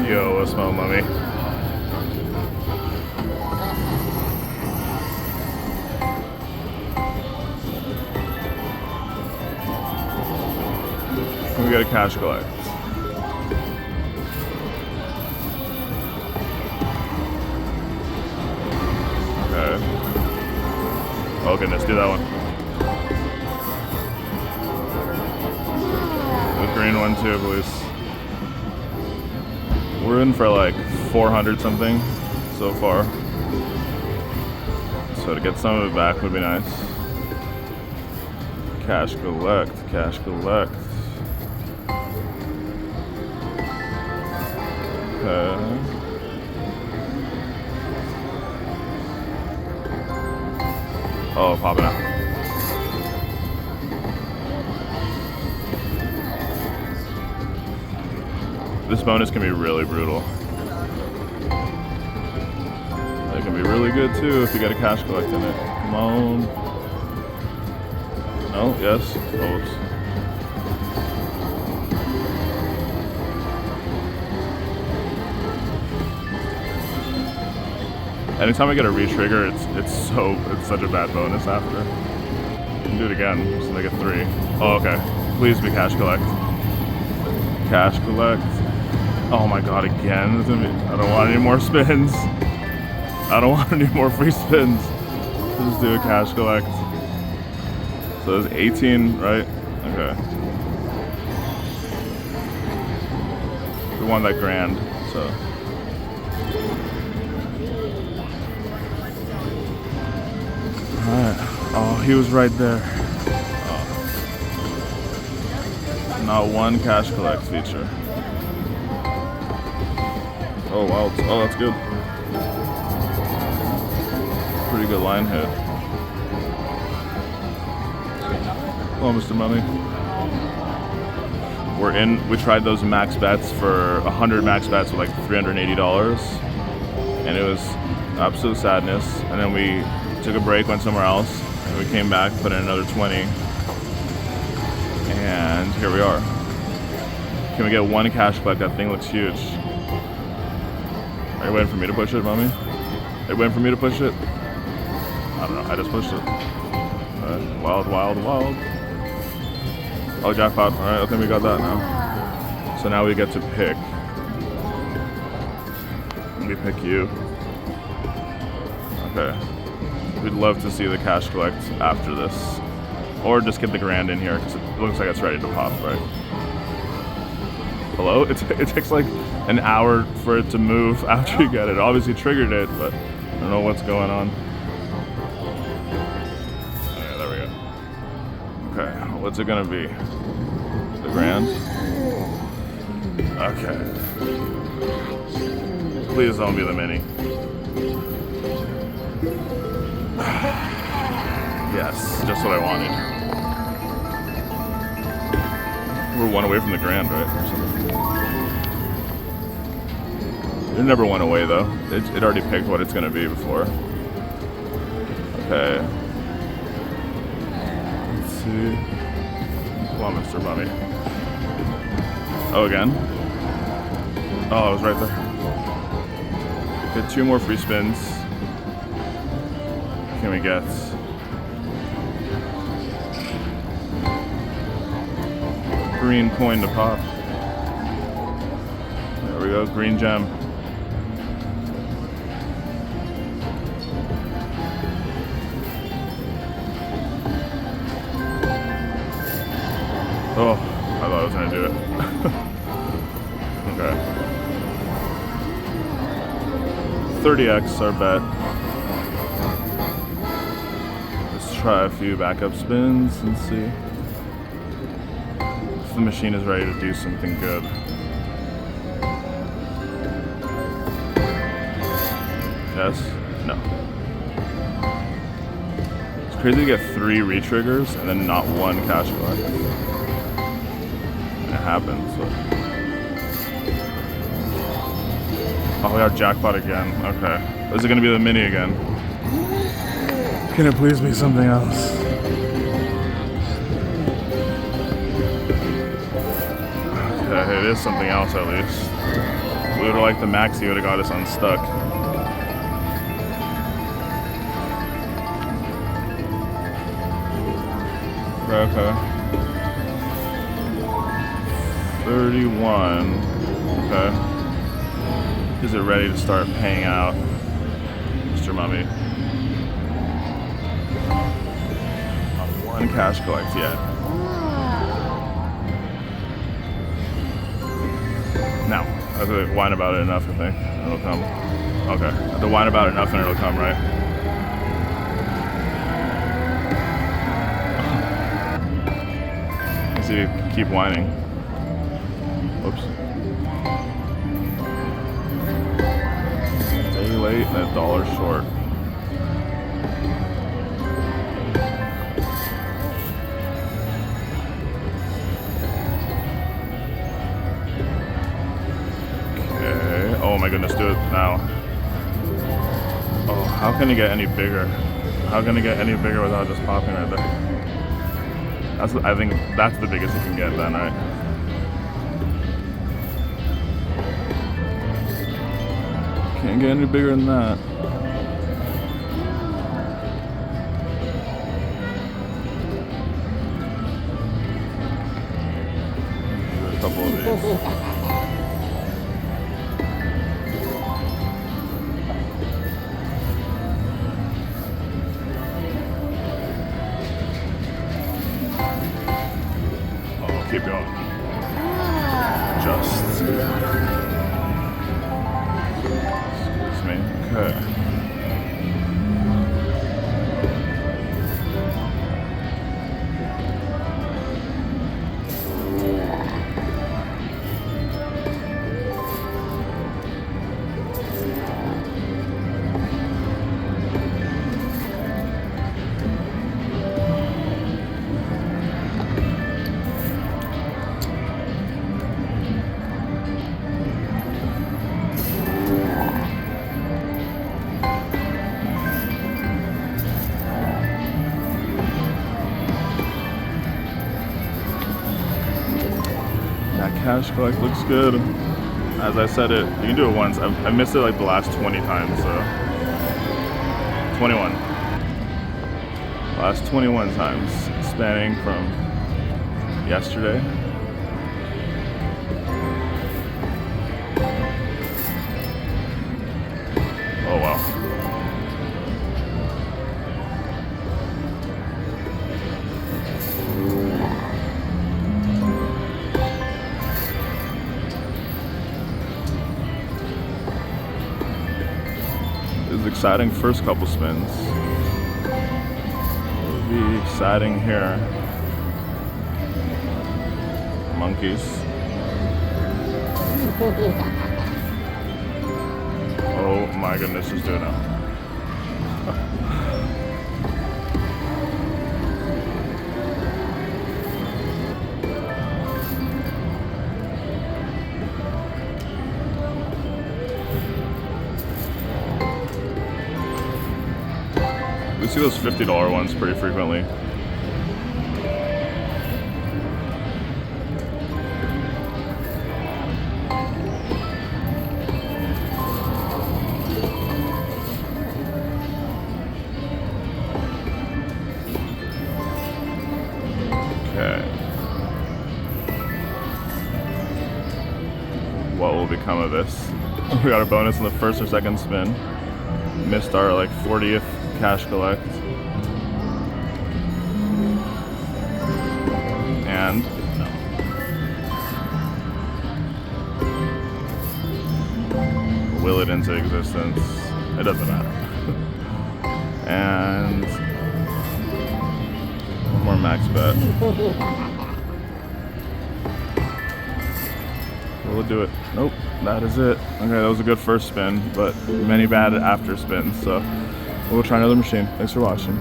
Yo, what's my mommy? We got a cash collect. Okay. Oh goodness, do that one. The green one too, please. We're in for like 400 something so far. So to get some of it back would be nice. Cash collect, cash collect. Okay. Oh, popping out. This bonus can be really brutal. It can be really good too if you get a cash collect in it. Come on. No, yes. Oops. Anytime I get a re-trigger, it's such a bad bonus after. I can do it again, just make it 3. Oh, okay. Please be cash collect. Cash collect. Oh my god, again. I don't want any more spins. I don't want any more free spins. Just do a cash collect. So it's 18, right? Okay. We won that grand, so. Alright. Oh, he was right there. Oh. Not one cash collect feature. Oh wow, oh that's good. Pretty good line hit. Oh, Mr. Money. We tried those max bets for 100 max bets with like $380. And it was absolute sadness. And then we took a break, went somewhere else. And we came back, put in another 20. And here we are. Can we get one cash collect? That thing looks huge. Are you waiting for me to push it, mommy? Are you waiting for me to push it? I don't know, I just pushed it. Wild, wild, wild. Oh, jackpot. Alright, I think we got that now. So now we get to pick. Let me pick you. Okay. We'd love to see the cash collect after this. Or just get the grand in here, because it looks like it's ready to pop, right? Hello? It takes like an hour for it to move after you get it. Obviously triggered it, but I don't know what's going on. Okay, there we go. Okay, what's it gonna be? The grand? Okay. Please don't be the mini. Yes, just what I wanted. We're one away from the grand, right? Or something. It never went away though. It already picked what it's gonna be before. Okay. Let's see. Come on, Mr. Bunny. Oh, again? Oh, I was right there. Get 2 more free spins. Can we get? Green coin to pop. There we go, green gem. Oh, I thought I was gonna do it. Okay. 30x our bet. Let's try a few backup spins and see if the machine is ready to do something good. Yes? No. It's crazy to get 3 re-triggers and then not one cash collect. It happens. But... oh, we got jackpot again. Okay. Is it going to be the mini again? Can it please be something else? Okay, it is something else at least. we would have liked the max, he would have got us unstuck. Okay. 31. Okay. Is it ready to start paying out, Mr. Mummy? Not one cash collect yet. Now, I have to whine about it enough, I think. It'll come. Okay. I have to whine about it enough and it'll come, right? Let's see if you keep whining. Whoops. Day late and $1 short. Oh my goodness, do it now. Oh, how can it get any bigger? How can it get any bigger without just popping right there? I think that's the biggest it can get then, right? Can't get any bigger than that. A couple of these. Keep going. Just. Excuse me. Okay. Cash collect looks good. As I said it, you can do it once. I missed it like the last 20 times, so 21. Last 21 times, spanning from yesterday. Oh wow. Exciting first couple spins. It'll be exciting here. Monkeys. Oh my goodness, just do it now. We see those $50 ones pretty frequently. Okay. What will become of this? We got a bonus in the first or second spin. Missed our like 40th cash collect. And no. Will it into existence? It doesn't matter. And one more max bet. Will it do it? Nope, that is it. Okay, that was a good first spin, but many bad after spins, so we'll try another machine. Thanks for watching.